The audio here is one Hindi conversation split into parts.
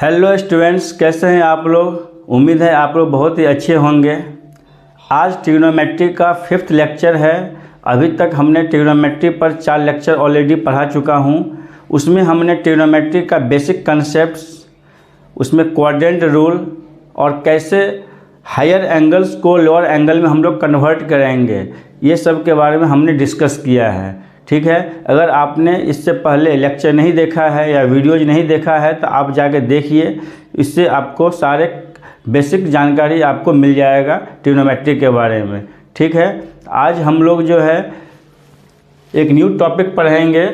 हेलो स्टूडेंट्स, कैसे हैं आप लोग। उम्मीद है आप लोग बहुत ही अच्छे होंगे। आज ट्रिग्नोमेट्री का 5th लेक्चर है। अभी तक हमने ट्रिग्नोमेट्री पर 4 लेक्चर ऑलरेडी पढ़ा चुका हूं। उसमें हमने ट्रिग्नोमेट्री का बेसिक कॉन्सेप्ट्स, उसमें क्वाड्रेंट रूल और कैसे हायर एंगल्स को लोअर एंगल में हम लोग कन्वर्ट करेंगे, ये सब के बारे में हमने डिस्कस किया है। ठीक है, अगर आपने इससे पहले लेक्चर नहीं देखा है या वीडियोज नहीं देखा है तो आप जाके देखिए, इससे आपको सारे बेसिक जानकारी आपको मिल जाएगा ट्रिग्नोमेट्री के बारे में। ठीक है, आज हम लोग जो है एक न्यू टॉपिक पढ़ेंगे,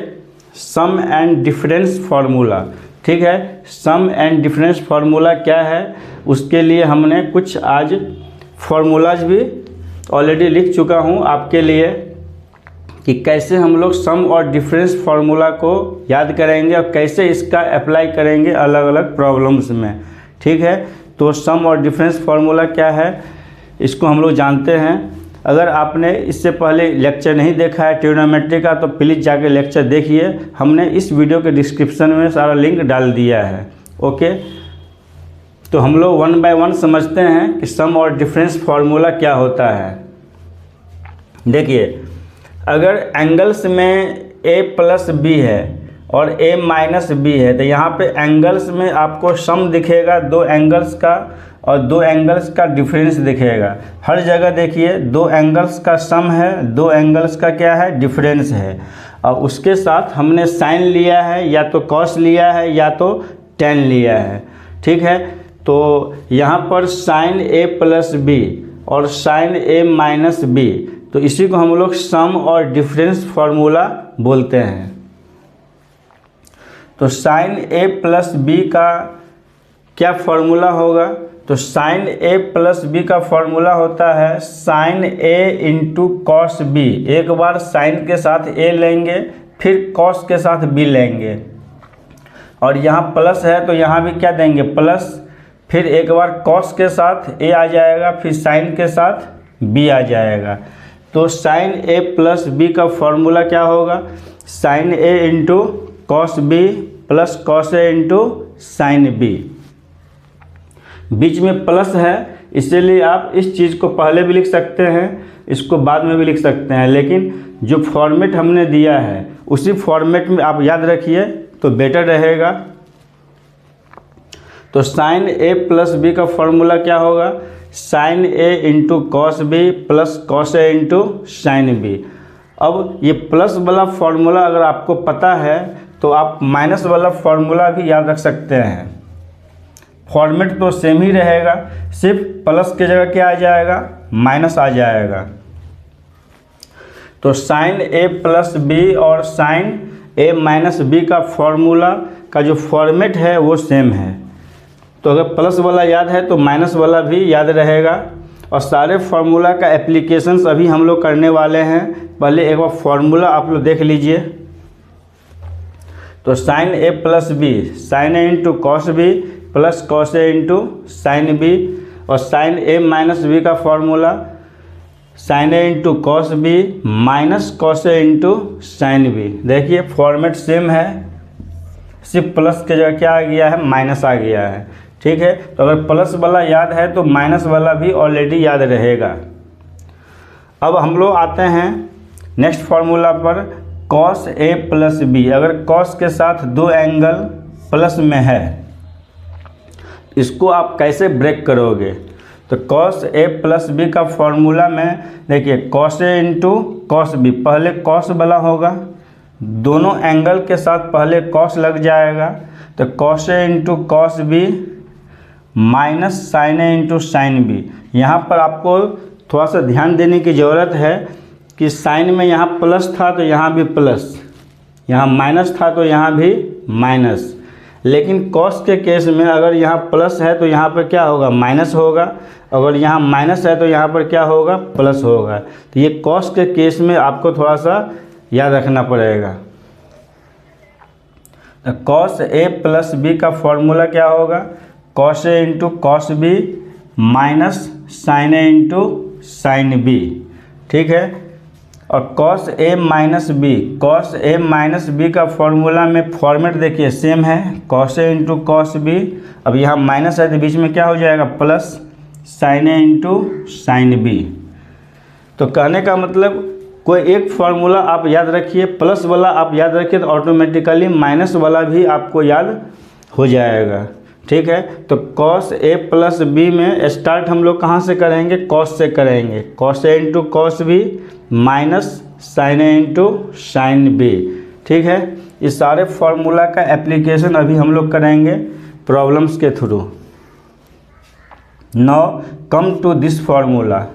सम एंड डिफरेंस फार्मूला। ठीक है, सम एंड डिफरेंस फार्मूला क्या है, उसके लिए हमने कुछ आज फार्मूलाज भी ऑलरेडी लिख चुका हूँ आपके लिए कि कैसे हम लोग सम और डिफरेंस फार्मूला को याद करेंगे और कैसे इसका अप्लाई करेंगे अलग अलग प्रॉब्लम्स में। ठीक है, तो सम और डिफरेंस फार्मूला क्या है इसको हम लोग जानते हैं। अगर आपने इससे पहले लेक्चर नहीं देखा है ट्रिग्नोमेट्री का तो प्लीज़ जाके लेक्चर देखिए, हमने इस वीडियो के डिस्क्रिप्शन में सारा लिंक डाल दिया है। ओके, तो हम लोग 1 बाय 1 समझते हैं कि सम और डिफरेंस फार्मूला क्या होता है। देखिए, अगर एंगल्स में a प्लस बी है और a माइनस बी है तो यहाँ पे एंगल्स में आपको सम दिखेगा 2 एंगल्स का और 2 एंगल्स का डिफरेंस दिखेगा। हर जगह देखिए 2 एंगल्स का सम है, 2 एंगल्स का क्या है, डिफरेंस है। और उसके साथ हमने साइन लिया है, या तो कॉस लिया है या तो टेन लिया है। ठीक है, तो यहाँ पर साइन a प्लस बी और साइन a माइनस बी, तो इसी को हम लोग सम और डिफरेंस फार्मूला बोलते हैं। तो साइन a प्लस बी का क्या फार्मूला होगा, तो साइन a प्लस बी का फार्मूला होता है sine a into cos B. एक बार साइन के साथ a लेंगे, फिर कॉस के साथ b लेंगे, और यहाँ प्लस है तो यहाँ भी क्या देंगे, प्लस, फिर एक बार कॉस के साथ a आ जाएगा, फिर साइन के साथ b आ जाएगा। तो साइन a प्लस बी का फार्मूला क्या होगा, sine a into cos B plus cos a into sine B. बीच में प्लस है इसीलिए आप इस चीज़ को पहले भी लिख सकते हैं, इसको बाद में भी लिख सकते हैं, लेकिन जो फॉर्मेट हमने दिया है उसी फॉर्मेट में आप याद रखिए तो बेटर रहेगा। तो साइन a प्लस बी का फार्मूला क्या होगा, sine a into cos B plus cos a into sine B. अब ये प्लस वाला फार्मूला अगर आपको पता है तो आप माइनस वाला फार्मूला भी याद रख सकते हैं। फॉर्मेट तो सेम ही रहेगा, सिर्फ प्लस की जगह क्या आ जाएगा, माइनस आ जाएगा। तो साइन a प्लस बी और साइन a माइनस बी का फार्मूला का जो फॉर्मेट है वो सेम है। तो अगर प्लस वाला याद है तो माइनस वाला भी याद रहेगा। और सारे फार्मूला का एप्लीकेशंस अभी हम लोग करने वाले हैं। पहले एक बार फार्मूला आप लोग देख लीजिए। तो sine a plus B, sine a into cos B plus cos a into sine B, और साइन a माइनस बी का formula sine a into cos B minus cos a into sine B. देखिए फॉर्मेट सेम है, सिर्फ प्लस के जगह क्या आ गया है, माइनस आ गया है। ठीक है, तो अगर प्लस वाला याद है तो माइनस वाला भी ऑलरेडी याद रहेगा। अब हम लोग आते हैं नेक्स्ट फार्मूला पर, कॉस a प्लस बी। अगर कॉस के साथ 2 एंगल प्लस में है, इसको आप कैसे ब्रेक करोगे, तो कॉस a प्लस बी का फार्मूला में देखिए cos a into cos B, पहले कॉस वाला होगा, दोनों एंगल के साथ पहले कॉस लग जाएगा, तो cos a into cos B minus sine a into sine B. यहाँ पर आपको थोड़ा सा ध्यान देने की ज़रूरत है कि साइन में यहाँ प्लस था तो यहाँ भी प्लस, यहाँ माइनस था तो यहाँ भी माइनस, लेकिन कॉस के केस में अगर यहाँ प्लस है तो यहाँ पर क्या होगा, माइनस होगा, अगर यहाँ माइनस है तो यहाँ पर क्या होगा, प्लस होगा। तो ये कॉस के केस में आपको थोड़ा सा याद रखना पड़ेगा। तो कॉस a प्लस बी का फॉर्मूला क्या होगा, cos a into cos B minus sine a into sine B. ठीक है, और cos A minus B, cos A minus B का फॉर्मूला में फॉर्मेट देखिए सेम है, cos A into cos B. अब यहाँ माइनस है तो बीच में क्या हो जाएगा, plus sign A into sine B. तो कहने का मतलब कोई एक फार्मूला आप याद रखिए, प्लस वाला आप याद रखिए तो ऑटोमेटिकली माइनस वाला भी आपको याद हो जाएगा। ठीक है, तो कॉस ए प्लस बी में स्टार्ट हम लोग कहाँ से करेंगे, कॉस से करेंगे, cos A into cos B minus sine A into sine B. ठीक है, इस सारे फार्मूला का एप्लीकेशन अभी हम लोग करेंगे प्रॉब्लम्स के through. Now come to this formula.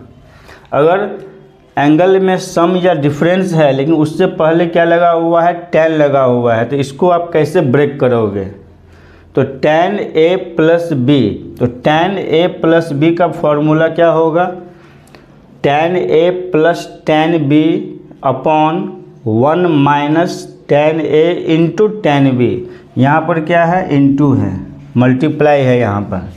अगर एंगल में सम या डिफरेंस है लेकिन उससे पहले क्या लगा हुआ है, tan लगा हुआ है, तो इसको आप कैसे ब्रेक करोगे। तो tan a प्लस बी, तो tan a प्लस बी का फॉर्मूला क्या होगा, tan a plus tan b upon 1 minus tan a into tan b। यहाँ पर क्या है, इंटू है, मल्टीप्लाई है यहाँ पर।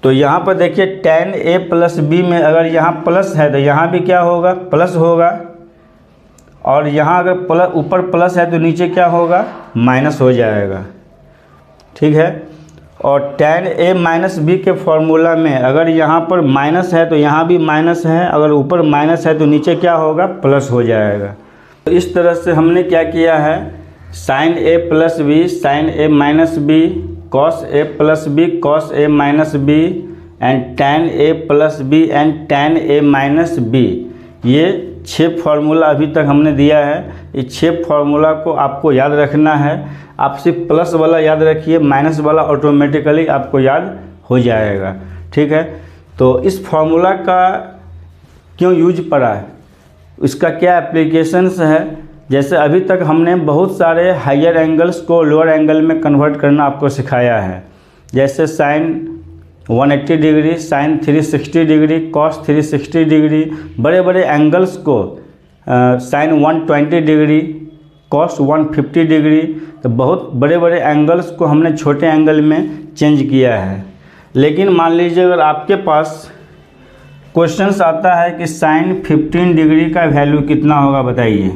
तो यहाँ पर देखिए tan a प्लस बी में अगर यहाँ प्लस है तो यहाँ भी क्या होगा, प्लस होगा, और यहाँ अगर प्लस ऊपर प्लस है तो नीचे क्या होगा, माइनस हो जाएगा। ठीक है, और tan a माइनस बी के फॉर्मूला में अगर यहाँ पर माइनस है तो यहाँ भी माइनस है, अगर ऊपर माइनस है तो नीचे क्या होगा, प्लस हो जाएगा। तो इस तरह से हमने क्या किया है, sine a plus B, sine a minus B, cos A plus B, cos A minus B, and tan a plus B and tan a minus B. ये 6 फार्मूला अभी तक हमने दिया है। इस 6 फार्मूला को आपको याद रखना है। आप सिर्फ प्लस वाला याद रखिए, माइनस वाला ऑटोमेटिकली आपको याद हो जाएगा। ठीक है, तो इस फार्मूला का क्यों यूज पड़ा है, इसका क्या एप्लीकेशंस है। जैसे अभी तक हमने बहुत सारे हायर एंगल्स को लोअर एंगल में कन्वर्ट करना आपको सिखाया है, जैसे sine 180 degree, sine 360 degree, cos 360 degree, बड़े बड़े एंगल्स को साइन 120 डिग्री, कॉस 150 डिग्री, तो बहुत बड़े बड़े एंगल्स को हमने छोटे एंगल में चेंज किया है। लेकिन मान लीजिए अगर आपके पास क्वेश्चंस आता है कि साइन 15 डिग्री का वैल्यू कितना होगा, बताइए।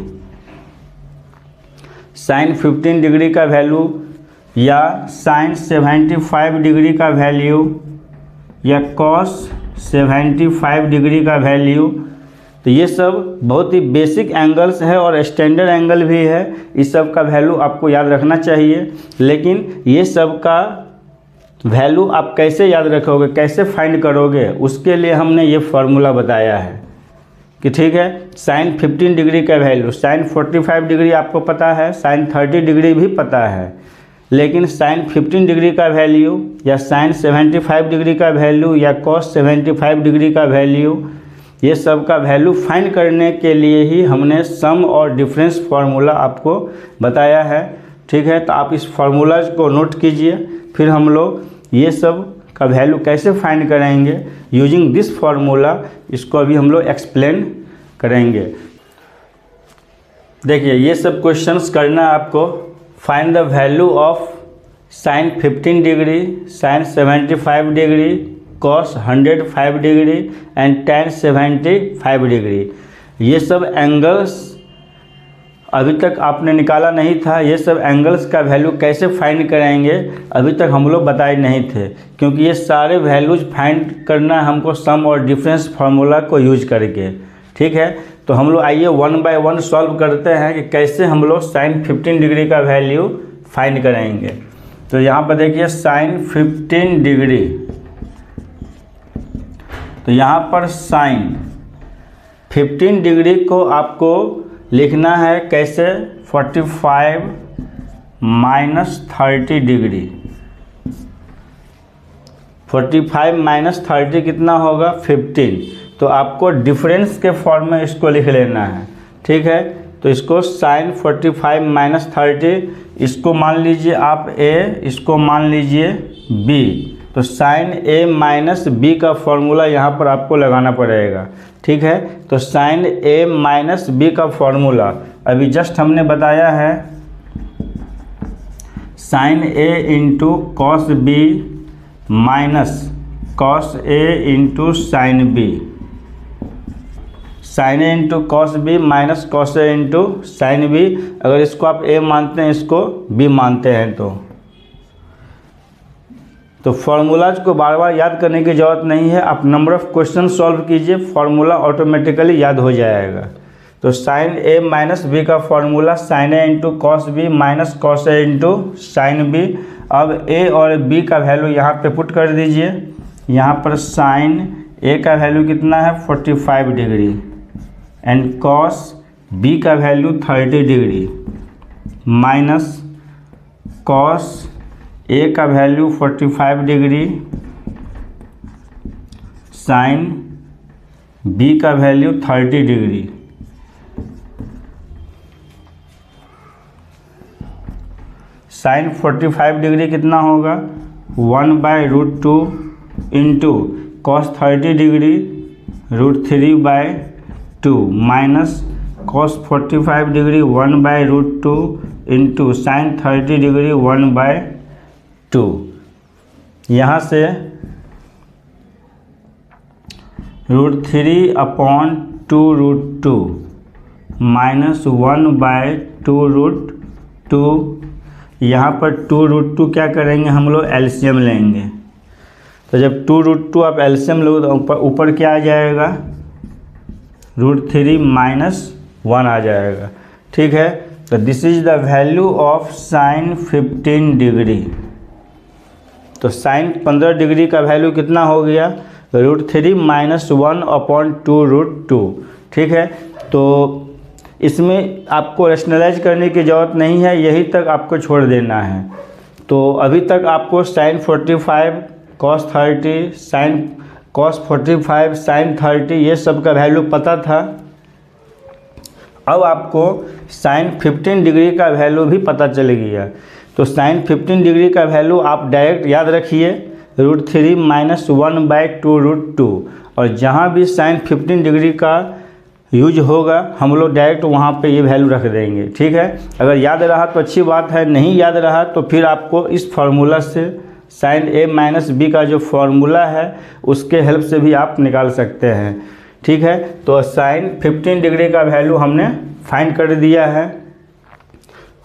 साइन 15 डिग्री का वैल्यू या साइन 75 डिग्री का वैल्यू या कॉस 75 डिग्री का वैल्यू, तो ये सब बहुत ही बेसिक एंगल्स है और स्टैंडर्ड एंगल भी है। इस सब का वैल्यू आपको याद रखना चाहिए। लेकिन ये सब का वैल्यू आप कैसे याद रखोगे, कैसे फाइंड करोगे, उसके लिए हमने ये फार्मूला बताया है कि ठीक है, साइन 15 डिग्री का वैल्यू, साइन 45 डिग्री आपको पता है, साइन 30 डिग्री भी पता है, लेकिन साइन 15 डिग्री का वैल्यू या साइन 75 डिग्री का वैल्यू या कॉस 75 डिग्री का वैल्यू, ये सब का वैल्यू फाइंड करने के लिए ही हमने सम और डिफरेंस फार्मूला आपको बताया है। ठीक है, तो आप इस फार्मूला को नोट कीजिए, फिर हम लोग ये सब का वैल्यू कैसे फाइंड करेंगे यूजिंग दिस फार्मूला, इसको अभी हम लोग एक्सप्लेन करेंगे। देखिए ये सब क्वेश्चंस करना है आपको। Find the value of sine 15 degree, sine 75 degree, cos 105 degree and tan 75 degree. ये सब एंगल्स अभी तक आपने निकाला नहीं था। ये सब एंगल्स का वैल्यू कैसे फाइंड करेंगे अभी तक हम लोग बताए नहीं थे, क्योंकि ये सारे वैल्यूज फाइंड करना हमको सम और डिफरेंस फार्मूला को यूज करके। ठीक है, तो हम लोग आइए 1 बाय 1 सॉल्व करते हैं कि कैसे हम लोग साइन 15 डिग्री का वैल्यू फाइंड करेंगे। तो यहाँ पर देखिए साइन 15 डिग्री, तो यहाँ पर साइन 15 डिग्री को आपको लिखना है कैसे, 45 माइनस 30 डिग्री। 45 माइनस 30 कितना होगा, 15। तो आपको डिफरेंस के फॉर्म में इसको लिख लेना है। ठीक है, तो इसको साइन 45 माइनस 30, इसको मान लीजिए आप a, इसको मान लीजिए b। तो साइन a माइनस b का फॉर्मूला यहाँ पर आपको लगाना पड़ेगा। ठीक है, तो साइन a माइनस b का फॉर्मूला अभी जस्ट हमने बताया है, sine a into cos b minus cos a into sine b। Sine A into cos B minus cos A into sine B. अगर इसको आप ए मानते हैं, इसको बी मानते हैं तो फार्मूलाज को बार बार याद करने की ज़रूरत नहीं है। आप नंबर ऑफ़ क्वेश्चन सॉल्व कीजिए, फार्मूला ऑटोमेटिकली याद हो जाएगा। तो साइन ए माइनस बी का formula sine A into cos B minus cos A into sine B. अब ए और बी का वैल्यू यहाँ पे पुट कर दीजिए। यहाँ पर साइन ए का वैल्यू कितना है 45 डिग्री एंड कॉस बी का वैल्यू 30 डिग्री माइनस कॉस ए का वैल्यू 45 डिग्री साइन बी का वैल्यू 30 डिग्री। साइन 45 डिग्री कितना होगा 1/√2 into cos 30 degree √3/2 minus cos 45 degree 1/√2 into sine 30 degree 1/2। यहाँ से √3/2√2 माइनस 1/2√2। यहाँ पर 2√2 क्या करेंगे हम लोग एलसीएम लेंगे। तो जब 2√2 आप एलसीएम लोगे तो ऊपर क्या आ जाएगा √3 माइनस 1 आ जाएगा। ठीक है, तो this is the value of sine 15 degree. तो साइन 15 डिग्री का वैल्यू कितना हो गया √3 माइनस 1/2√2। ठीक है, तो इसमें आपको रैशनलाइज करने की ज़रूरत नहीं है, यही तक आपको छोड़ देना है। तो अभी तक आपको sine 45 cos 30 sine cos 45 sine 30 ये सब का वैल्यू पता था। अब आपको साइन 15 डिग्री का वैल्यू भी पता चल गया। तो साइन 15 डिग्री का वैल्यू आप डायरेक्ट याद रखिए √3 माइनस 1/2√2। और जहाँ भी साइन 15 डिग्री का यूज होगा हम लोग डायरेक्ट वहाँ पे ये वैल्यू रख देंगे। ठीक है, अगर याद रहा तो अच्छी बात है, नहीं याद रहा तो फिर आपको इस फार्मूला से साइन ए माइनस बी का जो फार्मूला है उसके हेल्प से भी आप निकाल सकते हैं। ठीक है, तो साइन 15 डिग्री का वैल्यू हमने फाइंड कर दिया है।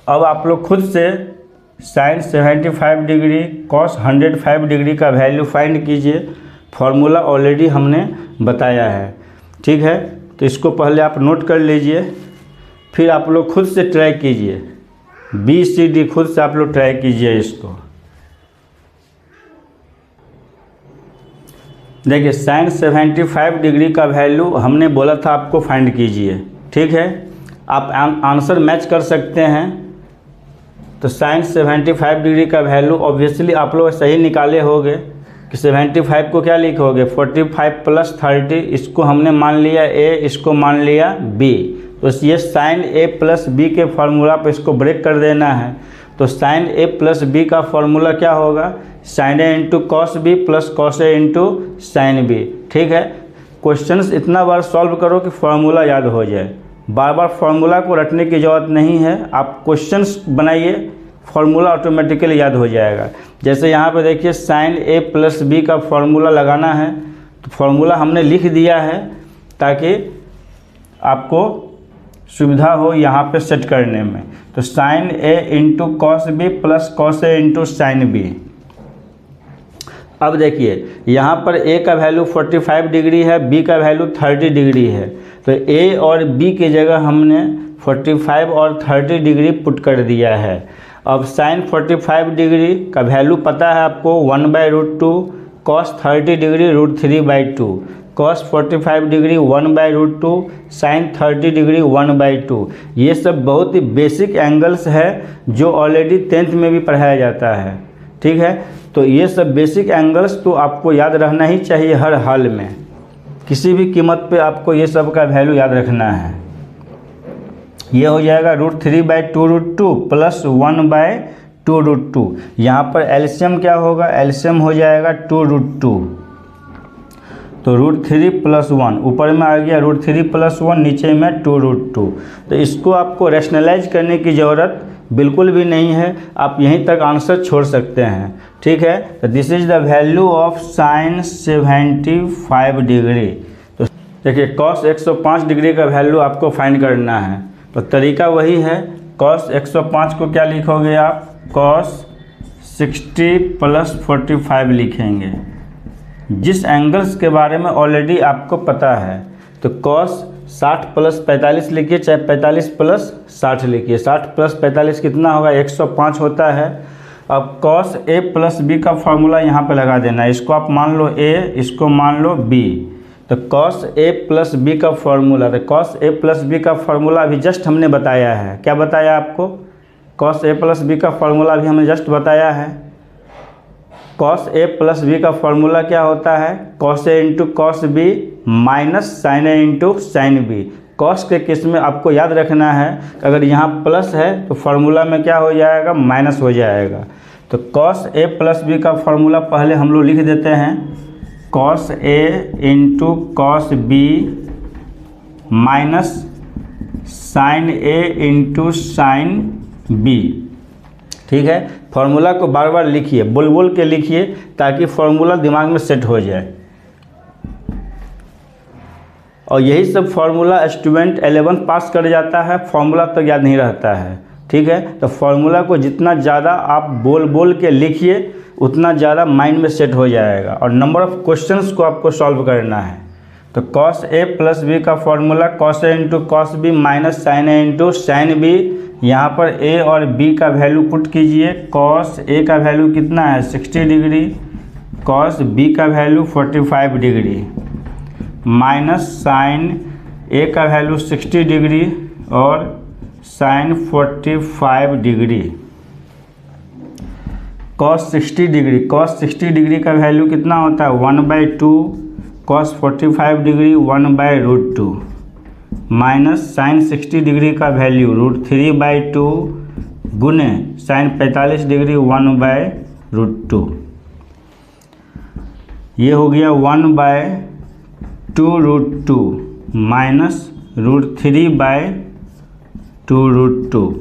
अब आप लोग खुद से साइन 75 डिग्री कॉस 105 डिग्री का वैल्यू फाइंड कीजिए, फार्मूला ऑलरेडी हमने बताया है। ठीक है, तो इसको पहले आप नोट कर लीजिए, फिर आप लोग खुद से ट्राई कीजिए, BCD खुद से आप लोग ट्राई कीजिए इसको। देखिए साइन 75 डिग्री का वैल्यू हमने बोला था आपको फाइंड कीजिए। ठीक है, आप आंसर मैच कर सकते हैं। तो साइन 75 डिग्री का वैल्यू ऑब्वियसली आप लोग सही निकाले होंगे कि 75 को क्या लिखोगे 45 प्लस 30, इसको हमने मान लिया A, इसको मान लिया B। तो ये साइन A प्लस B के फार्मूला पर इसको ब्रेक कर देना है। तो साइन A प्लस B का फार्मूला क्या होगा sine A into cos B plus cos A into sine B। ठीक है, क्वेश्चंस इतना बार सॉल्व करो कि फार्मूला याद हो जाए, बार बार फार्मूला को रटने की ज़रूरत नहीं है। आप क्वेश्चंस बनाइए, फार्मूला ऑटोमेटिकली याद हो जाएगा। जैसे यहाँ पे देखिए साइन A प्लस B का फार्मूला लगाना है, तो फार्मूला हमने लिख दिया है ताकि आपको सुविधा हो यहाँ पे सेट करने में। तो sine A into cos B plus cos A into sine B। अब देखिए यहाँ पर A का वैल्यू 45 डिग्री है, B का वैल्यू 30 डिग्री है। तो A और B की जगह हमने 45 और 30 डिग्री पुट कर दिया है। अब साइन 45 डिग्री का वैल्यू पता है आपको 1/√2 cos 30 degree √3/2 cos 45 degree 1/√2 sine 30 degree 1/2। ये सब बहुत ही बेसिक एंगल्स है जो ऑलरेडी 10th में भी पढ़ाया जाता है। ठीक है, तो ये सब बेसिक एंगल्स तो आपको याद रहना ही चाहिए हर हाल में, किसी भी कीमत पे आपको ये सब का वैल्यू याद रखना है। ये हो जाएगा √3/2√2 प्लस 1/2√2। यहाँ पर एलसीएम क्या होगा, एलसीएम हो जाएगा 2√2। तो √3 + 1 ऊपर में आ गया √3 + 1, नीचे में 2√2। तो इसको आपको रैशनलाइज करने की ज़रूरत बिल्कुल भी नहीं है, आप यहीं तक आंसर छोड़ सकते हैं। ठीक है, तो this is the value of sign 75 degree. देखिए कॉस 105 डिग्री का वैल्यू आपको फाइंड करना है, तो तरीका वही है। कॉस 105 को क्या लिखोगे आप, कॉस 60 + 45 लिखेंगे, जिस एंगल्स के बारे में ऑलरेडी आपको पता है। तो कॉस 60 + 45 लिखिए, चाहे 45 + 60 लिखिए। 60 + 45 कितना होगा, 105 होता है। अब कॉस A + B का फॉर्मूला यहाँ पे लगा देना है। इसको आप मान लो A, इसको मान लो B। तो कॉस A + B का फॉर्मूला, तो कॉस A + B का फॉर्मूला अभी जस्ट हमने बताया है। क्या बताया आपको, कॉस A + B का फॉर्मूला अभी हमने जस्ट बताया है। कॉस A + B का फॉर्मूला क्या होता है, cos A × cos B minus sine A × sine B। Cos के केस में आपको याद रखना है, अगर यहाँ प्लस है तो फार्मूला में क्या हो जाएगा, माइनस हो जाएगा। तो कॉस A + B का फार्मूला पहले हम लोग लिख देते हैं, cos A × cos B minus sine A × sine B। ठीक है, फार्मूला को बार बार लिखिए, बोल बोल के लिखिए, ताकि फार्मूला दिमाग में सेट हो जाए। और यही सब फार्मूला स्टूडेंट 11 पास कर जाता है, फार्मूला तक याद नहीं रहता है। ठीक है, तो फार्मूला को जितना ज़्यादा आप बोल बोल के लिखिए, उतना ज़्यादा माइंड में सेट हो जाएगा। और नंबर ऑफ़ क्वेश्चंस को आपको सॉल्व करना है। तो कॉस A + B का formula cos A × cos B minus sine A × sine B। यहाँ पर A और B का वैल्यू पुट कीजिए। कॉस A का वैल्यू कितना है, 60 डिग्री, कॉस B का value 45 degree, minus sine A का वैल्यू 60 डिग्री और sine 45 degree. Cos 60 degree, cos 60 degree का वैल्यू कितना होता है, 1/2, cos 45 degree 1/√2, minus sign 60 degree का वैल्यू √3/2 गुने साइन 45 डिग्री 1/√2। ये हो गया 1/2√2 माइनस √3/2√2।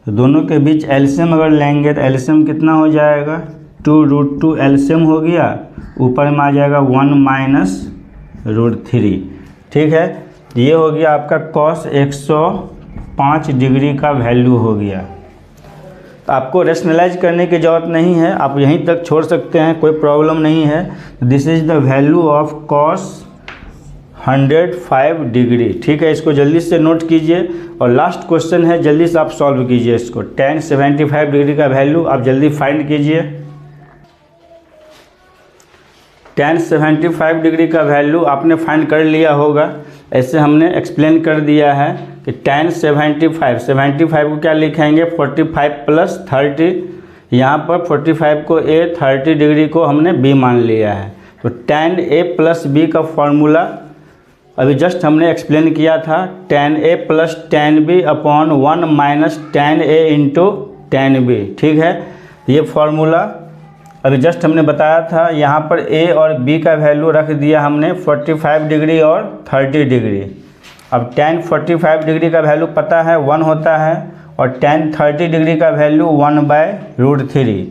दोनों के बीच एलसीएम अगर लेंगे तो एलसीएम कितना हो जाएगा, 2√2 एलसीएम हो गया, ऊपर में आ जाएगा 1 माइनस √3। ठीक है, ये हो गया आपका कॉस 105 डिग्री का वैल्यू हो गया। तो आपको रेशनलाइज करने की ज़रूरत नहीं है, आप यहीं तक छोड़ सकते हैं, कोई प्रॉब्लम नहीं है। This is the value of cos 105 degree. ठीक है, इसको जल्दी से नोट कीजिए। और लास्ट क्वेश्चन है, जल्दी से आप सॉल्व कीजिए इसको। tan 75 डिग्री का वैल्यू आप जल्दी फाइंड कीजिए। tan 75 डिग्री का वैल्यू आपने फाइंड कर लिया होगा, ऐसे हमने एक्सप्लेन कर दिया है कि tan 75 को क्या लिखेंगे, 45 + 30। यहाँ पर 45 को A, 30 डिग्री को हमने B मान लिया है। तो tan A + B का फॉर्मूला अभी जस्ट हमने एक्सप्लेन किया था, tan A + tan B upon 1 minus tan A × tan B। ठीक है, ये फार्मूला अभी जस्ट हमने बताया था। यहाँ पर A और B का वैल्यू रख दिया हमने 45 डिग्री और 30 डिग्री। अब tan 45 डिग्री का वैल्यू पता है 1 होता है, और tan 30 डिग्री का वैल्यू 1/√3।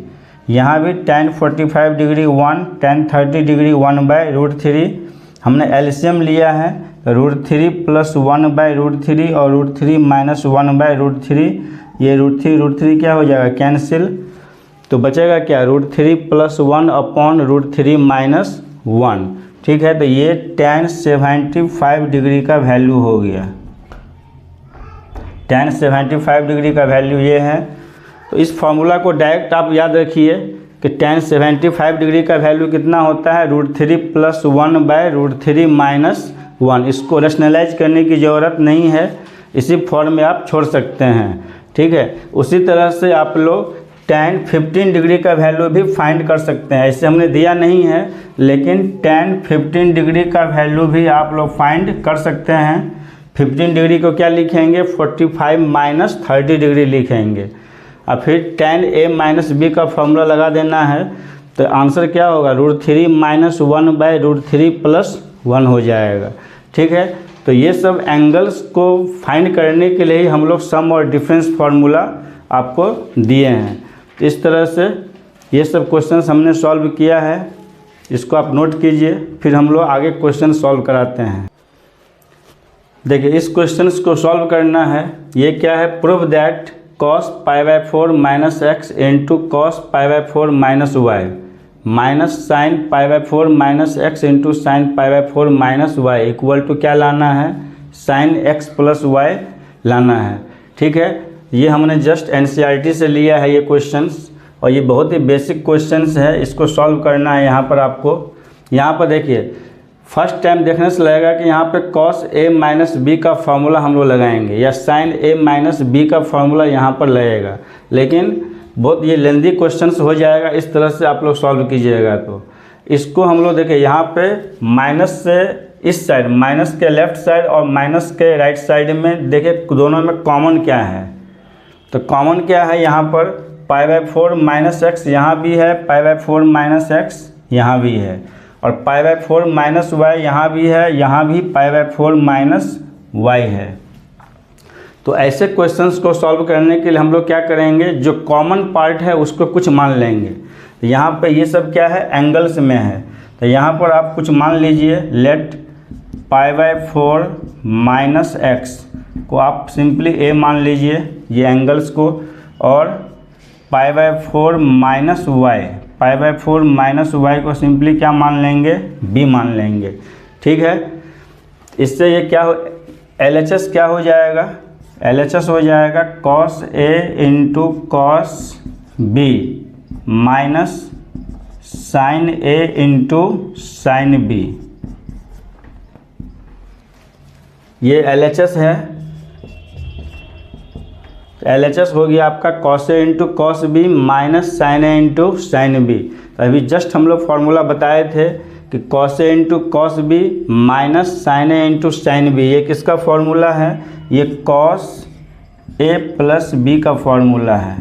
यहाँ भी tan 45 डिग्री 1, tan 30 डिग्री 1/√3। हमने एलसीएम लिया है, √3 + 1/√3 और √3 माइनस 1/√3। ये √3 क्या हो जाएगा, कैंसिल। तो बचेगा क्या, √3 + 1 अपॉन √3 माइनस 1। ठीक है, तो ये tan 75 डिग्री का वैल्यू हो गया। tan 75 डिग्री का वैल्यू ये है। तो इस फार्मूला को डायरेक्ट आप याद रखिए कि tan 75 डिग्री का वैल्यू कितना होता है, √3 + 1/√3 माइनस 1। इसको रेशनलाइज करने की ज़रूरत नहीं है, इसी फॉर्म में आप छोड़ सकते हैं। ठीक है, उसी तरह से आप लोग tan 15 डिग्री का वैल्यू भी फाइंड कर सकते हैं। ऐसे हमने दिया नहीं है, लेकिन tan 15 डिग्री का वैल्यू भी आप लोग फाइंड कर सकते हैं। 15 डिग्री को क्या लिखेंगे, 45 माइनस 30 डिग्री लिखेंगे, और फिर tan A - B का फॉर्मूला लगा देना है। तो आंसर क्या होगा, √3 माइनस 1/√3 + 1 हो जाएगा। ठीक है, तो ये सब एंगल्स को फाइंड करने के लिए ही हम लोग सम और डिफरेंस फार्मूला आपको दिए हैं। तो इस तरह से ये सब क्वेश्चंस हमने सॉल्व किया है। इसको आप नोट कीजिए, फिर हम लोग आगे क्वेश्चन सॉल्व कराते हैं। देखिए इस क्वेश्चन को सॉल्व करना है। ये क्या है, prove that cos π/4 minus X into cos π/4 minus Y minus sine π/4 minus X into sine π/4 minus Y equal to क्या लाना है, साइन एक्स प्लस वाई लाना है। ठीक है, ये हमने जस्ट एनसीईआरटी से लिया है ये क्वेश्चंस, और ये बहुत ही बेसिक क्वेश्चंस है। इसको सॉल्व करना है। यहाँ पर आपको, यहाँ पर देखिए फर्स्ट टाइम देखने से लगेगा कि यहाँ पे cos a माइनस बी का फार्मूला हम लोग लगाएंगे या sin a माइनस बी का फार्मूला यहाँ पर लगेगा, लेकिन बहुत ये लेंदी क्वेश्चंस हो जाएगा। इस तरह से आप लोग सॉल्व कीजिएगा तो इसको हम लोग देखिए यहाँ पे माइनस से इस साइड, माइनस के लेफ्ट साइड और माइनस के राइट साइड में देखिए दोनों में कॉमन क्या है। तो कॉमन क्या है, यहाँ पर π/4 माइनस एक्स यहाँ भी है, π/4 माइनस एक्स यहाँ भी है, और π/4 माइनस वाई यहाँ भी है, यहाँ भी π/4 माइनस वाई है। तो ऐसे क्वेश्चंस को सॉल्व करने के लिए हम लोग क्या करेंगे, जो कॉमन पार्ट है उसको कुछ मान लेंगे। तो यहाँ पे ये सब क्या है, एंगल्स में है। तो यहाँ पर आप कुछ मान लीजिए, लेट π/4 माइनस एक्स को आप सिंपली ए मान लीजिए ये एंगल्स को, और π/4 माइनस वाई, π/4 माइनस वाई को सिंपली क्या मान लेंगे, बी मान लेंगे। ठीक है, इससे ये क्या हो, LHS क्या हो जाएगा, LHS हो जाएगा cos A into cos B minus sine A into sine B। ये LHS है। LHS हो गया आपका cos A into cos B minus sine A into sine B। तो अभी जस्ट हम लोग फार्मूला बताए थे कि cos A into cos B minus sine A into sine B, ये किसका फार्मूला है, ये cos A प्लस B का फार्मूला है।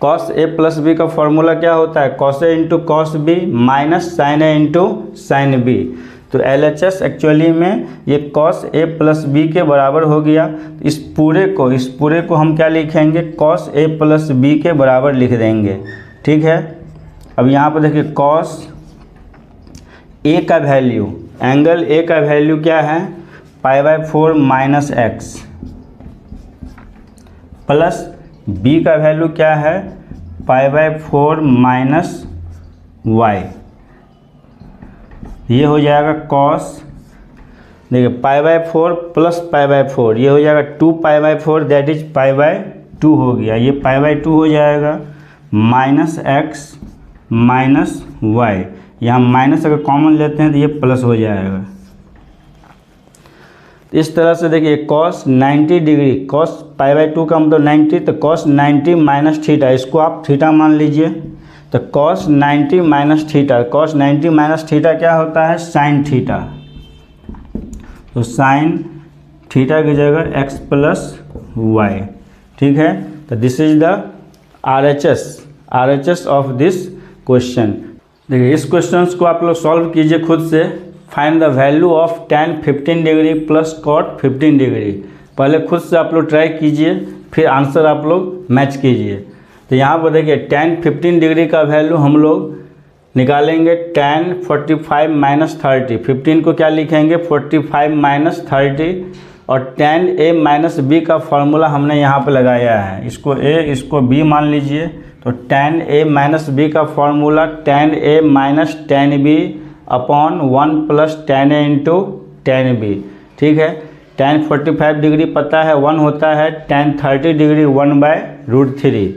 cos A प्लस B का फार्मूला क्या होता है, cos A into cos B minus sine A into sine B। तो LHS एक्चुअली में ये cos A प्लस B के बराबर हो गया। इस पूरे को हम क्या लिखेंगे, cos A प्लस B के बराबर लिख देंगे। ठीक है, अब यहाँ पर देखिए cos A का वैल्यू, एंगल A का वैल्यू क्या है, π/4 माइनस एक्स, प्लस B का वैल्यू क्या है, π/4 माइनस वाई। ये हो जाएगा cos, देखिए π/4 प्लस π/4, ये हो जाएगा 2π/4 दैट इज π/2 हो गया। ये π/2 हो जाएगा माइनस एक्स माइनस वाई, यहाँ माइनस अगर कॉमन लेते हैं तो ये प्लस हो जाएगा। इस तरह से देखिए cos 90 डिग्री, cos π/2 का मतलब 90, तो cos 90 माइनस थीटा, इसको आप थीटा मान लीजिए। तो cos 90 minus theta, cos 90 minus theta क्या होता है, साइन थीटा। तो साइन थीटा की जगह x प्लस वाई। ठीक है, तो this is the RHS of this question. देखिए इस क्वेश्चन को आप लोग सॉल्व कीजिए खुद से। Find the value of tan 15 degree plus cot 15 degree. पहले खुद से आप लोग ट्राई कीजिए, फिर आंसर आप लोग मैच कीजिए। तो यहाँ पर देखिए tan 15 डिग्री का वैल्यू हम लोग निकालेंगे tan 45 माइनस 30। 15 को क्या लिखेंगे, 45 माइनस 30, और tan A माइनस B का फार्मूला हमने यहाँ पर लगाया है। इसको A इसको B मान लीजिए। तो tan A माइनस B का formula tan A minus tan B upon 1 plus tan A into tan B। ठीक है, tan 45 डिग्री पता है 1 होता है, tan 30 डिग्री 1/√3।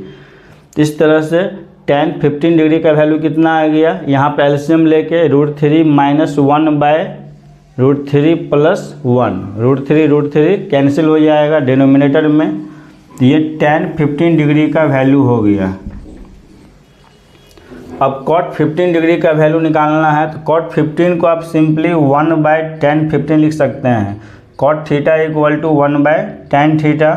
इस तरह से tan 15 डिग्री का वैल्यू कितना आ गया, यहाँ पे एलसीएम लेके √3 माइनस 1/√3 प्लस 1, √3 कैंसिल हो जाएगा डिनोमिनेटर में। तो ये tan 15 डिग्री का वैल्यू हो गया। अब cot 15 डिग्री का वैल्यू निकालना है। तो cot 15 को आप सिंपली 1/tan 15 लिख सकते हैं। cot theta equal to 1/tan theta,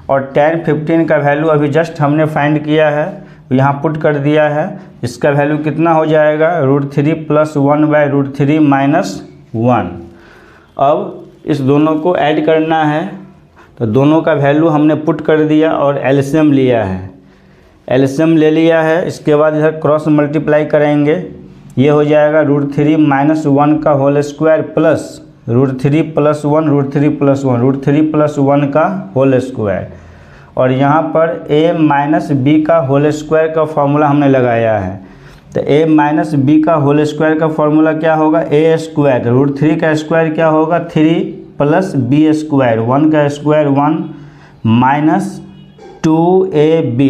और tan 15 का वैल्यू अभी जस्ट हमने फाइंड किया है, यहाँ पुट कर दिया है। इसका वैल्यू कितना हो जाएगा, √3 प्लस 1/√3 माइनस 1। अब इस दोनों को ऐड करना है, तो दोनों का वैल्यू हमने पुट कर दिया और एलसीएम लिया है। एलसीएम ले लिया है, इसके बाद इधर क्रॉस मल्टीप्लाई करेंगे। ये हो जाएगा √3 माइनस 1 का होल स्क्वायर प्लस √3 + 1 √3 + 1 √3 + 1 का होल स्क्वायर। और यहाँ पर a माइनस बी का होल स्क्वायर का फॉर्मूला हमने लगाया है। तो a माइनस बी का होल स्क्वायर का फॉर्मूला क्या होगा, a स्क्वायर √3 का स्क्वायर क्या होगा 3 + b स्क्वायर 1 का स्क्वायर 1 माइनस 2ab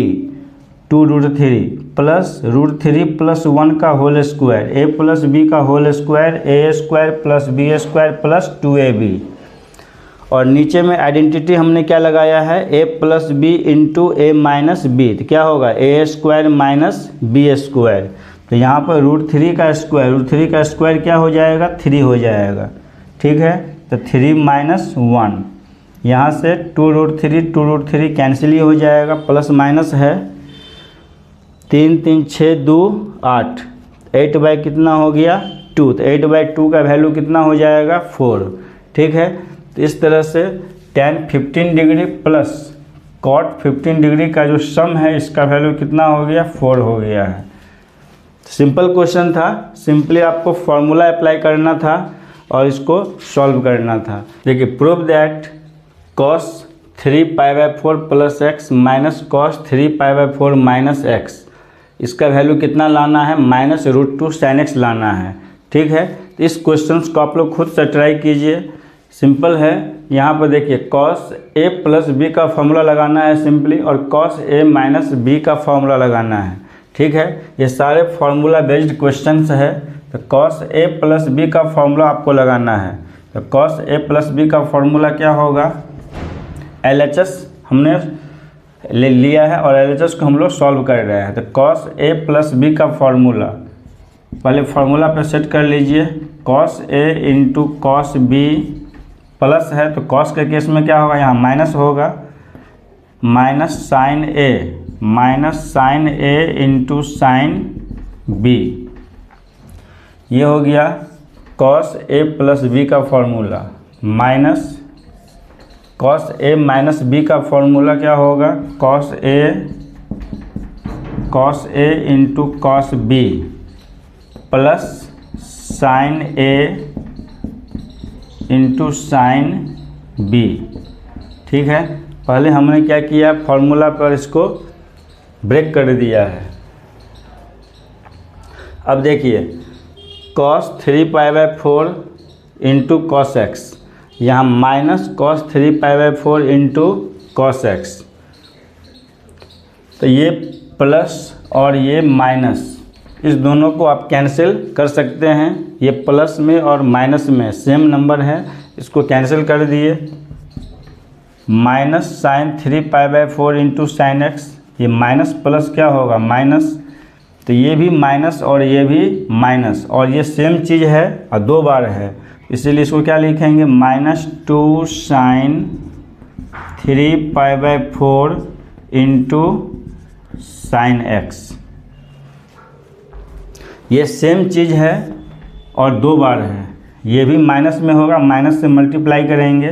2√3 प्लस √3 + 1 का होल स्क्वायर a + b का whole square a square + b square plus 2ab। और नीचे में आइडेंटिटी हमने क्या लगाया है a + b into a minus B, तो क्या होगा a square minus b square. तो यहाँ पर √3 का स्क्वायर क्या हो जाएगा 3 हो जाएगा, ठीक है। तो 3 - 1 यहाँ से 2√3 कैंसिल ही हो जाएगा, प्लस माइनस है 3 3 6 2 8 8 बाई कितना हो गया 2, तो 8/2 का वैल्यू कितना हो जाएगा 4, ठीक है। तो इस तरह से tan 15 degree plus cot 15 degree का जो सम है इसका वैल्यू कितना हो गया 4 हो गया है। सिंपल क्वेश्चन था, सिंपली आपको फॉर्मूला अप्लाई करना था और इसको सॉल्व करना था। देखिए prove that cos 3π/4 + x minus cos 3π/4 minus x, इसका वैल्यू कितना लाना है -√2 sin x लाना है, ठीक है। तो इस क्वेश्चन को आप लोग खुद से ट्राई कीजिए, सिंपल है। यहाँ पर देखिए cos a + b का फॉर्मूला लगाना है सिंपली, और cos a माइनस b का फॉर्मूला लगाना है, ठीक है। ये सारे फार्मूला बेस्ड क्वेश्चंस है। तो cos a + b का फॉर्मूला आपको लगाना है। तो cos a + b का फॉर्मूला क्या होगा, LHS हमने ले लिया है और LHS को हम लोग सॉल्व कर रहे हैं। तो cos a + b का फॉर्मूला पहले फार्मूला पे सेट कर लीजिए, cos a into cos b plus है तो cos के केस में क्या होगा यहाँ माइनस होगा, minus sin a into sin b, ये हो गया cos a + b का formula, minus cos a minus b का फॉर्मूला क्या होगा cos a into cos b plus sin a into sin b, ठीक है। पहले हमने क्या किया फॉर्मूला पर इसको ब्रेक कर दिया है। अब देखिए cos 3π/4 इंटू cos x, यहाँ minus cos 3π/4 into cos x, तो ये प्लस और ये माइनस, इस दोनों को आप कैंसिल कर सकते हैं। ये प्लस में और माइनस में सेम नंबर है, इसको कैंसिल कर दिए। Minus sin 3π/4 into sin x, ये माइनस प्लस क्या होगा माइनस, तो ये भी माइनस और ये भी माइनस, और ये सेम चीज़ है और 2 बार है, इसीलिए इसको क्या लिखेंगे -2 sin 3π/4 इंटू sin x। ये सेम चीज़ है और 2 बार है, ये भी माइनस में होगा, माइनस से मल्टीप्लाई करेंगे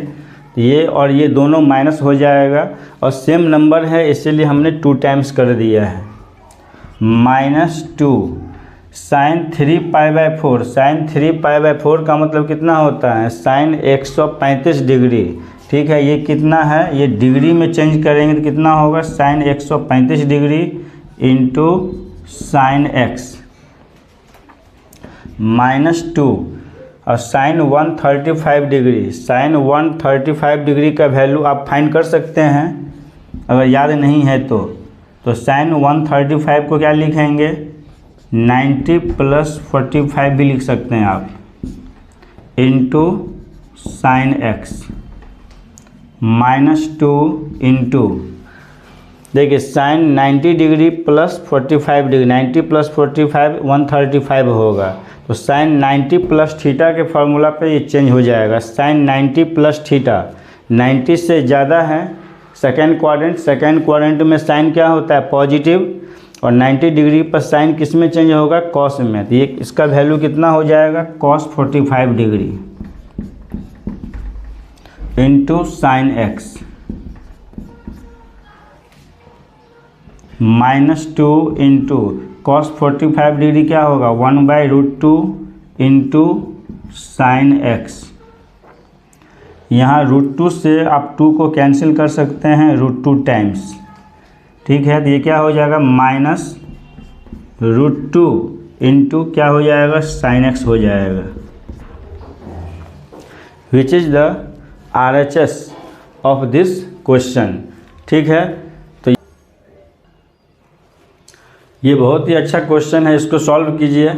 तो ये और ये दोनों माइनस हो जाएगा, और सेम नंबर है इसीलिए हमने 2 टाइम्स कर दिया है। -2 sin 3π/4, sin 3π/4 का मतलब कितना होता है sin 135 डिग्री, ठीक है। ये कितना है, ये डिग्री में चेंज करेंगे तो कितना होगा sin 135 degree into sin x -2, और sin 135 डिग्री, sin 135 डिग्री का वैल्यू आप फाइंड कर सकते हैं अगर याद नहीं है तो sin 135 को क्या लिखेंगे 90 + 45 भी लिख सकते हैं आप, इंटू sin x -2 इंटू, देखिए sin 90 डिग्री प्लस 45 डिग्री, 90 + 45 135 होगा, तो sin 90 + थीटा के फार्मूला पे ये चेंज हो जाएगा। sin 90 + थीटा 90 से ज़्यादा है सेकेंड क्वाड्रेंट में साइन क्या होता है पॉजिटिव, और 90 डिग्री पर साइन किस में चेंज होगा कॉस में, तो ये इसका वैल्यू कितना हो जाएगा cos 45 degree into sin x, -2 into cos 45 degree क्या होगा 1/√2 इंटू साइन एक्स। यहाँ √2 से आप 2 को कैंसिल कर सकते हैं √2 टाइम्स, ठीक है। तो ये क्या हो जाएगा -√2 इंटू क्या हो जाएगा साइन एक्स हो जाएगा, which is the RHS of this question, ठीक है। तो ये बहुत ही अच्छा क्वेश्चन है, इसको सॉल्व कीजिए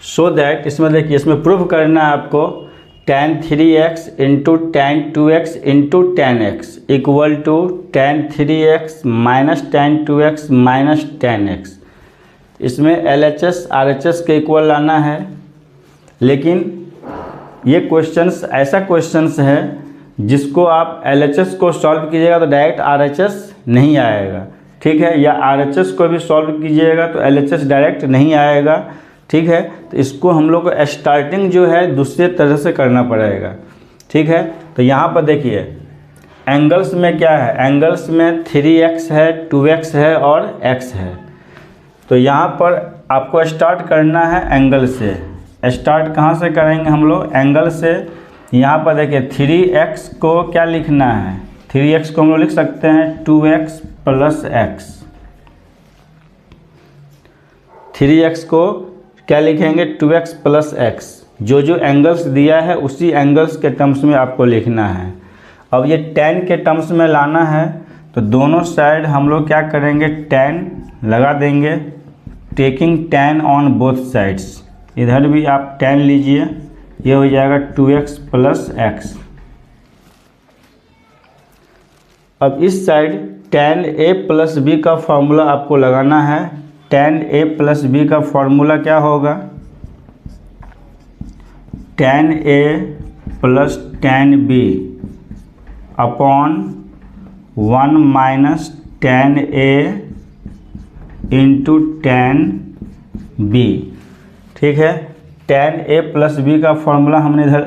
सो दैट इसमें देखिए, इसमें प्रूव करना है आपको tan 3x into tan 2x into tan x equal to tan 3x minus tan 2x minus tan x। इसमें LHS RHS के इक्वल लाना है, लेकिन ये क्वेश्चंस ऐसा क्वेश्चंस है जिसको आप LHS को सॉल्व कीजिएगा तो डायरेक्ट RHS नहीं आएगा, ठीक है, या RHS को भी सॉल्व कीजिएगा तो LHS डायरेक्ट नहीं आएगा, ठीक है। तो इसको हम लोग को स्टार्टिंग जो है दूसरे तरह से करना पड़ेगा, ठीक है। तो यहाँ पर देखिए एंगल्स में क्या है, एंगल्स में 3x है, 2x है और x है। तो यहाँ पर आपको स्टार्ट करना है एंगल से। स्टार्ट कहाँ से करेंगे हम लोग, एंगल से। यहाँ पर देखिए 3x को क्या लिखना है, 3x को हम लोग लिख सकते हैं 2x प्लस x। 3x को क्या लिखेंगे 2x प्लस x। जो जो एंगल्स दिया है उसी एंगल्स के टर्म्स में आपको लिखना है। अब ये tan के टर्म्स में लाना है तो दोनों साइड हम लोग क्या करेंगे tan लगा देंगे, taking tan on both sides. इधर भी आप tan लीजिए, ये हो जाएगा 2x प्लस x। अब इस side tan a plus B का फॉर्मूला आपको लगाना है। tan a प्लस बी का फॉर्मूला क्या होगा, tan a plus tan b upon 1 minus tan a into tan b, ठीक है। tan a प्लस बी का फॉर्मूला हमने इधर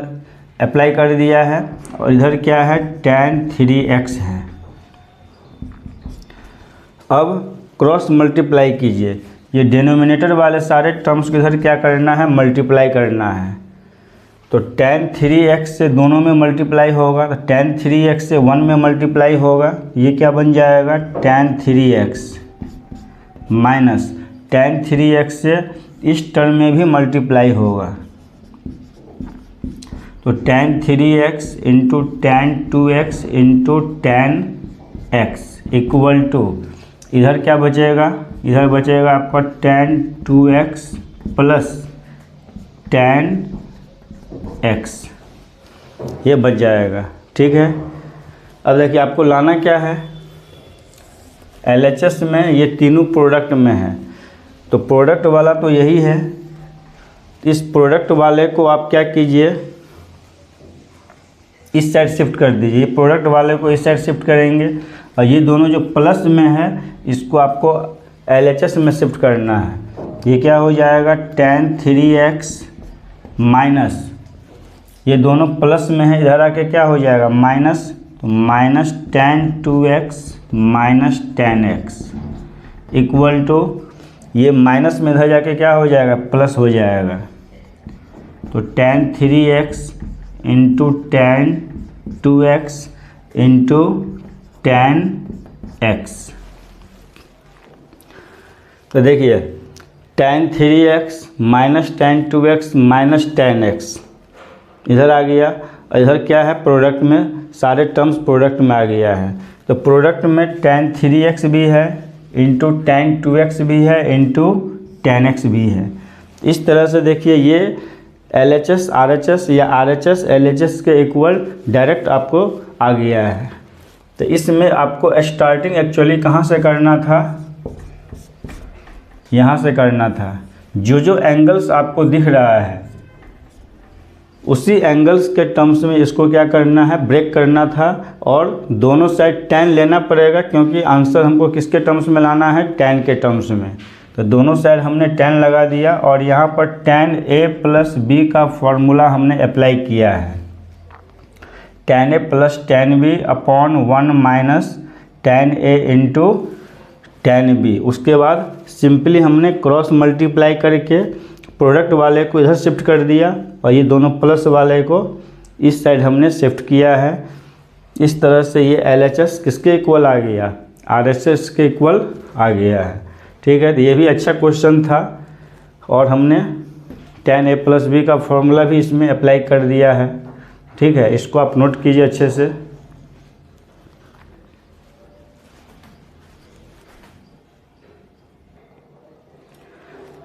अप्लाई कर दिया है और इधर क्या है tan 3x है। अब क्रॉस मल्टीप्लाई कीजिए, ये डिनोमिनेटर वाले सारे टर्म्स को इधर क्या करना है मल्टीप्लाई करना है। तो tan 3x से दोनों में मल्टीप्लाई होगा, तो tan 3x से 1 में मल्टीप्लाई होगा, ये क्या बन जाएगा tan 3x minus tan 3x से इस टर्म में भी मल्टीप्लाई होगा, तो tan 3x into tan 2x into tan x equal to इधर क्या बचेगा, इधर बचेगा आपका tan 2x plus tan x, ये बच जाएगा, ठीक है। अब देखिए आपको लाना क्या है, LHS में ये तीनों प्रोडक्ट में है, तो प्रोडक्ट वाला तो यही है। इस प्रोडक्ट वाले को आप क्या कीजिए इस साइड शिफ्ट कर दीजिए, प्रोडक्ट वाले को इस साइड शिफ्ट करेंगे और ये दोनों जो प्लस में है इसको आपको LHS में शिफ्ट करना है। ये क्या हो जाएगा tan 3x माइनस, ये दोनों प्लस में है, इधर आके क्या हो जाएगा माइनस, तो minus tan 2x minus tan x equal to ये माइनस में इधर जाके क्या हो जाएगा प्लस हो जाएगा, तो tan 3x into tan 2x into tan x। तो देखिए tan 3x minus tan 2x minus tan x इधर आ गया, और इधर क्या है प्रोडक्ट में सारे टर्म्स प्रोडक्ट में आ गया है। तो प्रोडक्ट में tan 3x भी है इंटू tan 2x भी है इंटू tan x भी है। इस तरह से देखिए ये LHS RHS या RHS LHS के इक्वल डायरेक्ट आपको आ गया है। तो इसमें आपको स्टार्टिंग एक्चुअली कहाँ से करना था, यहाँ से करना था। जो जो एंगल्स आपको दिख रहा है उसी एंगल्स के टर्म्स में इसको क्या करना है ब्रेक करना था, और दोनों साइड tan लेना पड़ेगा क्योंकि आंसर हमको किसके टर्म्स में लाना है tan के टर्म्स में। तो दोनों साइड हमने tan लगा दिया और यहाँ पर tan a प्लस b का फॉर्मूला हमने अप्लाई किया है, tan a plus tan b upon 1 minus tan a into tan b। उसके बाद सिंपली हमने क्रॉस मल्टीप्लाई करके प्रोडक्ट वाले को इधर शिफ्ट कर दिया और ये दोनों प्लस वाले को इस साइड हमने शिफ्ट किया है। इस तरह से ये LHS किसके इक्वल आ गया, RHS के इक्वल आ गया है। ठीक है, तो ये भी अच्छा क्वेश्चन था और हमने tan a + b का फॉर्मूला भी इसमें अप्लाई कर दिया है। ठीक है, इसको आप नोट कीजिए अच्छे से।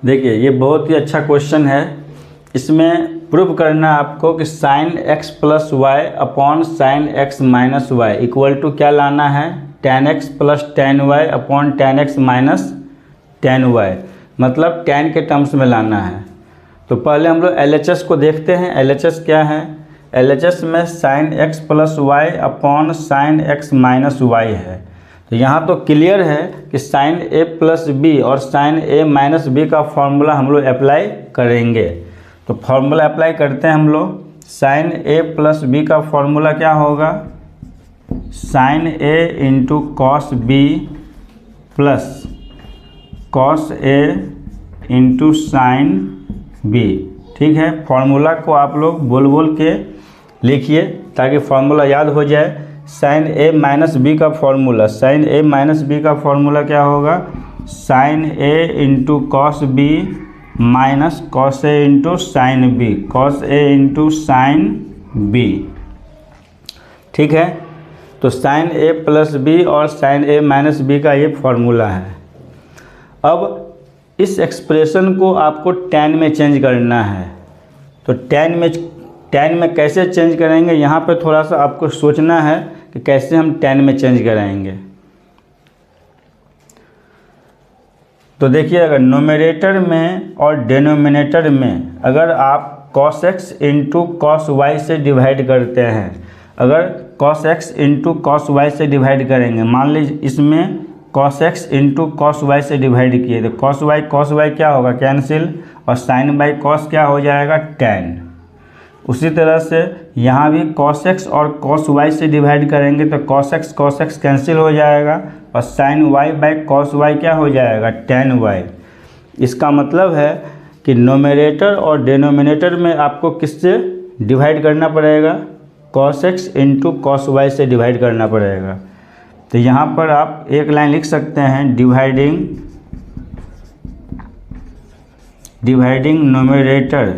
देखिए ये बहुत ही अच्छा क्वेश्चन है। इसमें प्रूव करना आपको कि sin x + y upon sin x - y equal to क्या लाना है, tan x + tan y upon tan x - tan y, मतलब tan के टर्म्स में लाना है। तो पहले हम लोग LHS को देखते हैं। LHS क्या है, LHS में sin x + y upon sin x - y है। तो यहाँ तो क्लियर है कि sin a + b और sin a - b का फॉर्मूला हम लोग अप्लाई करेंगे। तो फॉर्मूला अप्लाई करते हैं हम लोग। sin a + b का फॉर्मूला क्या होगा, sin a × cos b plus cos a × sin b। ठीक है, फॉर्मूला को आप लोग बोल बोल के लिखिए ताकि फॉर्मूला याद हो जाए। sin a - b का फॉर्मूला, sin a - b का फॉर्मूला क्या होगा, sin a × cos b minus cos a × sin b, cos a × sin b। ठीक है, तो sin a + b और sin a - b का ये फॉर्मूला है। अब इस एक्सप्रेशन को आपको tan में चेंज करना है। तो tan में कैसे चेंज करेंगे, यहाँ पे थोड़ा सा आपको सोचना है कि कैसे हम tan में चेंज कराएंगे। तो देखिए, अगर नोमिनेटर में और डिनोमिनेटर में अगर आप cos x × cos y से डिवाइड करते हैं, अगर cos x × cos y से डिवाइड करेंगे, मान लीजिए इसमें cos x × cos y से डिवाइड किए तो cos y क्या होगा, कैंसिल, और sin बाई cos क्या हो जाएगा, tan। उसी तरह से यहाँ भी cos x और cos y से डिवाइड करेंगे तो cos x कैंसिल हो जाएगा और sin y by cos y क्या हो जाएगा, tan y। इसका मतलब है कि नोमिनेटर और डिनोमिनेटर में आपको किससे डिवाइड करना पड़ेगा, cos x × cos y से डिवाइड करना पड़ेगा। तो यहाँ पर आप एक लाइन लिख सकते हैं, dividing nominator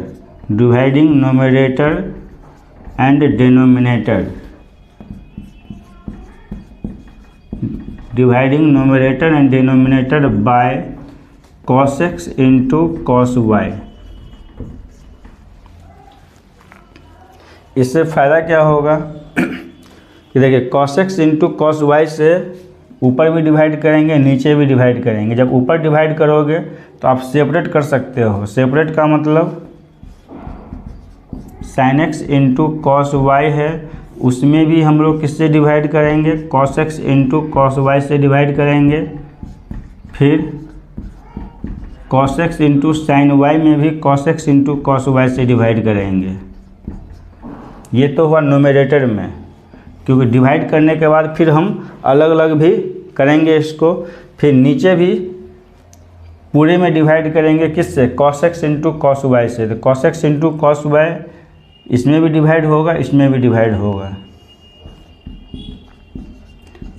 and denominator, dividing nominator and denominator by cos x × cos y। इससे फ़ायदा क्या होगा कि देखिए cos x × cos y से ऊपर भी डिवाइड करेंगे, नीचे भी डिवाइड करेंगे। जब ऊपर डिवाइड करोगे तो आप सेपरेट कर सकते हो। सेपरेट का मतलब sin x × cos y है, उसमें भी हम लोग किससे डिवाइड करेंगे, cos x × cos y से डिवाइड करेंगे। फिर cos x × sin y में भी cos x × cos y से डिवाइड करेंगे। ये तो हुआ नोमिनेटर में, क्योंकि डिवाइड करने के बाद फिर हम अलग अलग भी करेंगे इसको। फिर नीचे भी पूरे में डिवाइड करेंगे किससे, cos x × cos y से। तो cos x × cos y इसमें भी डिवाइड होगा, इसमें भी डिवाइड होगा।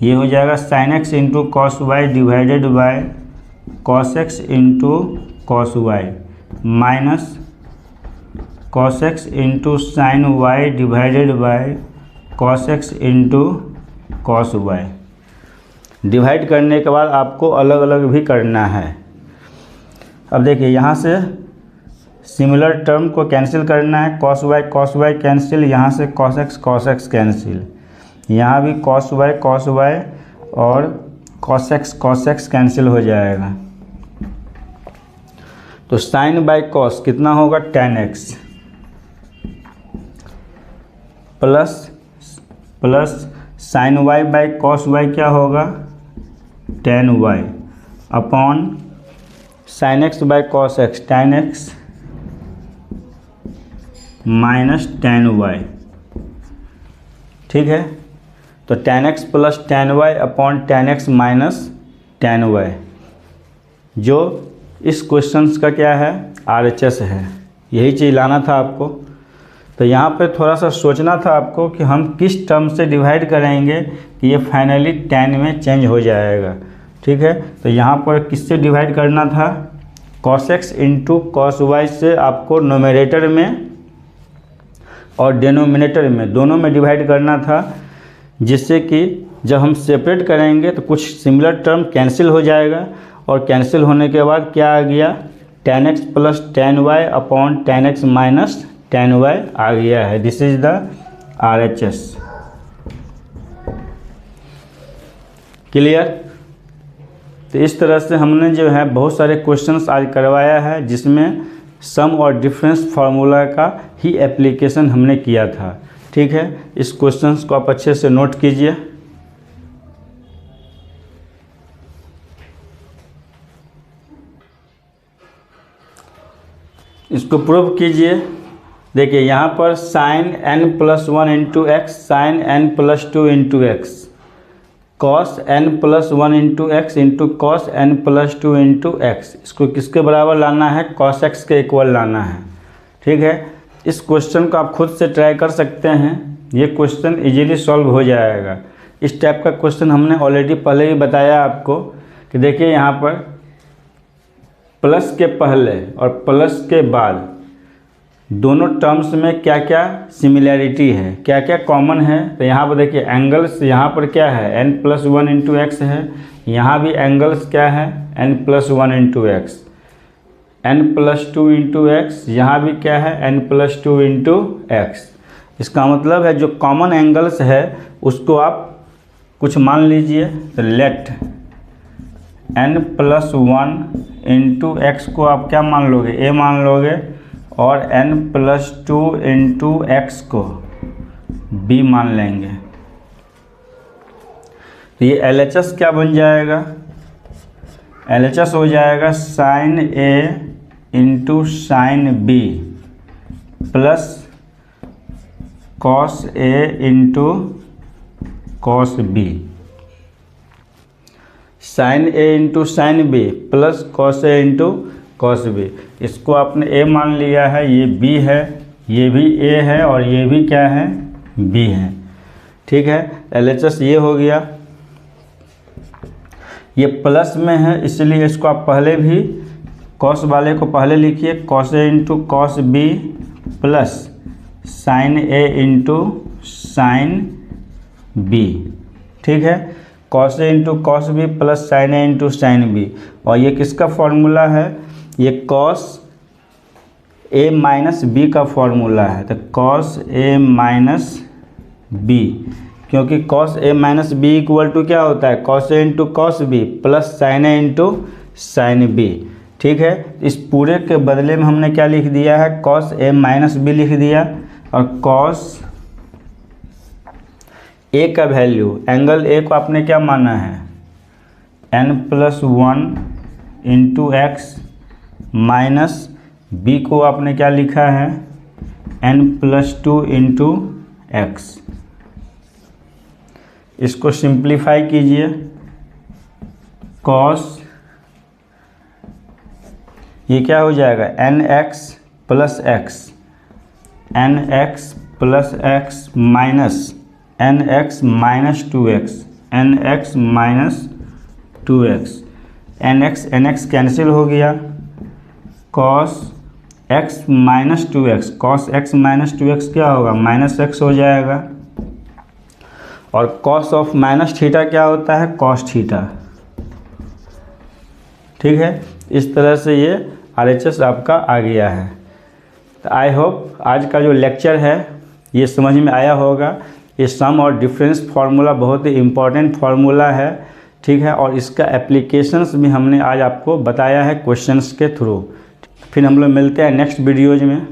ये हो जाएगा sin x × cos y divided by cos x × cos y minus cos x × sin y divided by cos x × cos y। Divide करने के बाद आपको अलग अलग भी करना है। अब देखिए यहाँ से सिमिलर टर्म को कैंसिल करना है, cos y कैंसिल, यहाँ से cos x कैंसिल, यहाँ भी cos y और cos x कैंसिल हो जाएगा। तो sin बाई cos कितना होगा, tan x plus sin y by cos y क्या होगा, tan y upon sin x by cos x tan x minus tan y। ठीक है, तो tan x plus tan y upon tan x minus tan y, जो इस क्वेश्चंस का क्या है, RHS है। यही चीज़ लाना था आपको। तो यहाँ पे थोड़ा सा सोचना था आपको कि हम किस टर्म से डिवाइड करेंगे कि ये फाइनली tan में चेंज हो जाएगा। ठीक है, तो यहाँ पर किससे डिवाइड करना था, cos x into cos y से आपको नोमिनेटर में और डिनोमिनेटर में दोनों में डिवाइड करना था, जिससे कि जब हम सेपरेट करेंगे तो कुछ सिमिलर टर्म कैंसिल हो जाएगा, और कैंसिल होने के बाद क्या आ गया, tan x plus tan y upon tan x minus tan y आ गया है। This is the RHS। Clear. तो इस तरह से हमने जो है बहुत सारे क्वेश्चंस आज करवाया है, जिसमें सम और डिफरेंस फार्मूला का ही एप्लीकेशन हमने किया था। ठीक है, इस क्वेश्चंस को आप अच्छे से नोट कीजिए। इसको प्रूव कीजिए। देखिए यहाँ पर sine n plus 1 into X, sine n plus 2 into X, cos n plus 1 into X into cos n plus 2 into X, इसको किसके बराबर लाना है, कॉस x के इक्वल लाना है। ठीक है, इस क्वेश्चन को आप खुद से ट्राई कर सकते हैं, ये क्वेश्चन इजीली सॉल्व हो जाएगा। इस टाइप का क्वेश्चन हमने ऑलरेडी पहले ही बताया आपको कि देखिए यहाँ पर प्लस के पहले और प्लस के बाद दोनों टर्म्स में क्या क्या सिमिलैरिटी है, क्या क्या कॉमन है। तो यहाँ पर देखिए एंगल्स, यहाँ पर क्या है n प्लस 1 इंटू एक्स है, यहाँ भी एंगल्स क्या है n plus 1 into x, n plus 2 into x, यहाँ भी क्या है n प्लस 2 इंटू एक्स। इसका मतलब है जो कॉमन एंगल्स है उसको आप कुछ मान लीजिए। तो let n plus 1 into X को आप क्या मान लोगे, a मान लोगे, और n प्लस 2 इंटू एक्स को b मान लेंगे। तो ये LHS क्या बन जाएगा, LHS हो जाएगा sine a into sine b plus cos a into cos b, sine a into sine b plus cos a into cos b। इसको आपने a मान लिया है, ये b है, ये भी a है, और ये भी क्या है, b है। ठीक है, LHS ये हो गया। ये प्लस में है इसलिए इसको आप पहले भी कॉस वाले को पहले लिखिए, cos a into cos b plus sine a into sine b। ठीक है, cos a into cos b plus sine a into sine b, और ये किसका फॉर्मूला है, ये कॉस a माइनस बी का फॉर्मूला है। तो कॉस a माइनस बी, क्योंकि cos a minus B equal to क्या होता है, cos a into cos B plus sine a into sine B. ठीक है, इस पूरे के बदले में हमने क्या लिख दिया है, कॉस a माइनस बी लिख दिया, और कॉस a का वैल्यू, एंगल a को आपने क्या माना है, n plus 1 into x, minus b को आपने क्या लिखा है, n प्लस 2 इंटू एक्स। इसको सिंप्लीफाई कीजिए, कॉस ये क्या हो जाएगा, nx plus x, nx plus x minus nx minus 2x, nx minus 2x, nx cancel हो गया, cos x minus 2x, cos x minus 2x क्या होगा, माइनस x हो जाएगा, और कॉस ऑफ माइनस थीटा क्या होता है, कॉस थीटा। ठीक है, इस तरह से ये RHS आपका आ गया है। तो आई होप आज का जो लेक्चर है ये समझ में आया होगा। ये सम और डिफरेंस फार्मूला बहुत ही इम्पॉर्टेंट फार्मूला है। ठीक है, और इसका एप्लीकेशंस भी हमने आज आपको बताया है क्वेश्चंस के थ्रू। फिर हम लोग मिलते हैं नेक्स्ट वीडियोज में,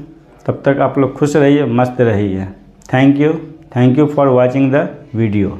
तब तक आप लोग खुश रहिए, मस्त रहिए। Thank you for watching the video.